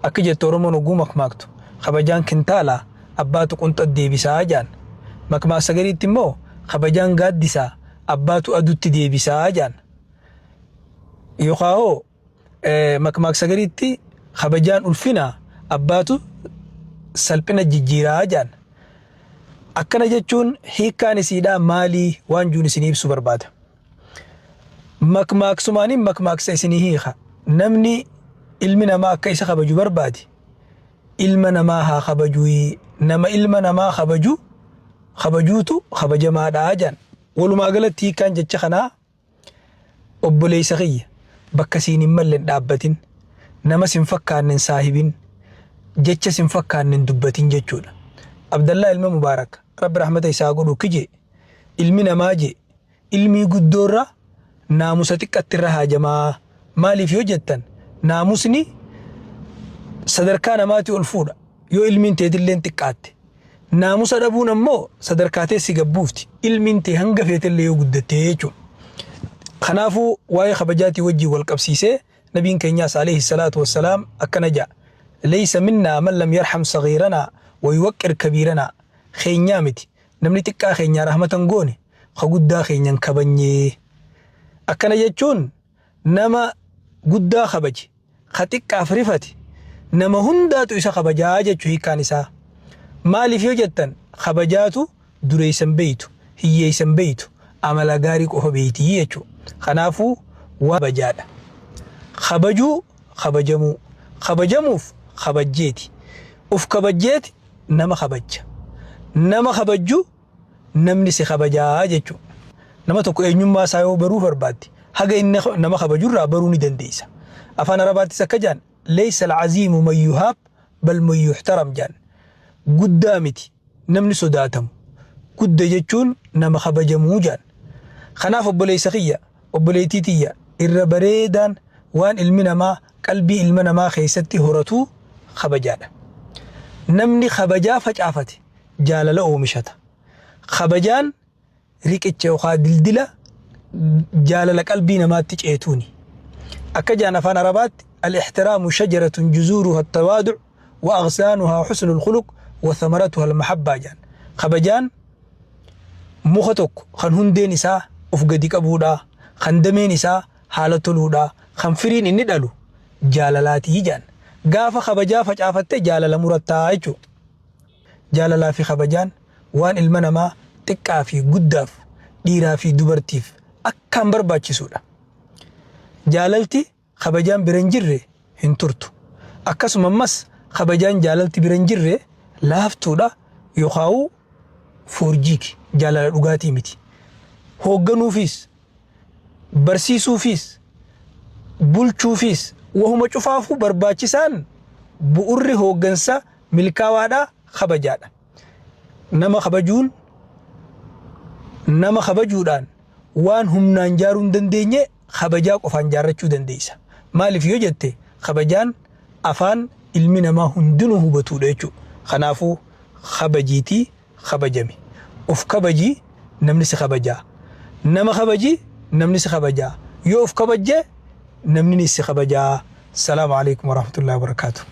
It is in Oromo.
أكجت ورمون وقومك ماكتو خبجان كنتالا أباتو كنت أديبسا جان مكما سغريت مو خبجان قادسا أباتو أدوت ديبسا جان يوخاو مكما سغريت خبجان ألفنا أباتو سلبنا جيجيرا جان أكنا جتشون هيكاني سيدا مالي وانجوني سنيب سوبرباد مكماك سماني مكماك سيسني هيخا نمني ilmina ma akka isa kabaju barbaadi ilma namaa haa kabajuu nama ilma namaa kabajuutu kabajamaadhaa jan walumaa galatti kan jecha kanaa obboleessa kiyya bakka siin hin malleen dhaabbatin nama sin fakkaannen saahibin jecha sin fakkaannen dubbatin jechuudha. Abdallaa ilma Mubaarak rabbi rahmata isaa godhu kije ilmi namaa je ilmii guddoorra naamusa xiqqattirra haajamaa maaliif yoo jettan naamusni sadarkaa namaati ol fuudha yoo ilmiin teetilleen xiqqaatte naamusa dhabuun ammoo sadarkaa teessi gabbuufti ilmiin tee hanga feetillee yoo guddatte jechuudha. Kanaafuu waa'ee kabajaatii wajjii wal qabsiisee nabiin keenyaas alayhi salaatu wassalaam akkana jedha laysa minnaa man lam yarham saghiiranaa wa yuwaqqir kabiiranaa keenyaa miti namni xiqqaa keenyaa rahmatan goone ka guddaa keenyan kabanyee akkana jechuun nama guddaa kabaje ka xiqqaaf rifate nama hundaatu isa kabajaa jechuu hiikaan isaa maaliif yoo jettan kabajaatu dureeysan beeytu hiyyeeysan beeytu amala gaarii qofa beeytii jechuu. Kanaafuu waa kabajaadha kabajuu kabajamuu kabajamuuf kabajjeeti uf kabajjeeti nama kabajja nama kabajju namni si kabajaa jechuu. Nama tokko eenyummaa isaa yoo baruu barbaadde haga inni nama kabajurraa baruu ni dandeessa. Afaan Arabaattis akka jaan laysa al-aziimu man yuhaab bal man yuhtaram jaan guddaa miti namni sodaatamu gudda jechuun nama kabajamuu jaan. Kanaaf obboleessa kiyya obboleettii tiyya irra bareedaan waan ilmi namaa qalbii ilma namaa keessatti horatu kabajaadha. Namni kabajaa facaafate jaalala oomishata. Kabajaan riqicha yookaan dildila jaalala qalbii namaatti ceetuuni. Akka jaan afaan Arabaatti al-ihtiraamu shajaratun juzuuruha at-tawaadu' wa aghsaanuha husnul khuluq wa thamaratuha al-mahabba jaan. Kabajaan muka tokko kan hundeen isaa uf gadi qabuudha kan dameen isaa haala toluudha kan firiin inni dhalu jaalalaatii jaan. Gaafa kabajaa facaafatte jaalala murattaa jechuudha. Jaalalaa fi kabajaan waan ilma namaa xiqqaa fi guddaaf dhiiraa fi dubartiif akkaan barbaachisuudha. Jaalalti kabajaan bira hin jirre hin turtu. Akkasuma ammas kabajaan jaalalti bira hin jirre laaftuudha yookaan foorjiiki jaalala dhugaatii miti. Hoogganuufis barsiisuufis bulchuufis wahuma cufaafuu barbaachisaan bu'urri hooggansa milkaawaadhaa kabajaadha. Nama kabajuun nama kabajuudhaan waan humnaan jaaruu hin dandeenye kabajaa qofaan jaarrachuu dandeessa. Maaliif yoo jette kabajaan afaan ilmi namaa hundinuu hubatuudha jechuudha. Kanaafuu kabajiitii kabajami. Of kabajii namni si kabajaa. Nama kabajii namni si kabajaa. Yoo of kabajje namni si kabajaa. Salaamu alaykum wa rahmatullahi wa barakatuh.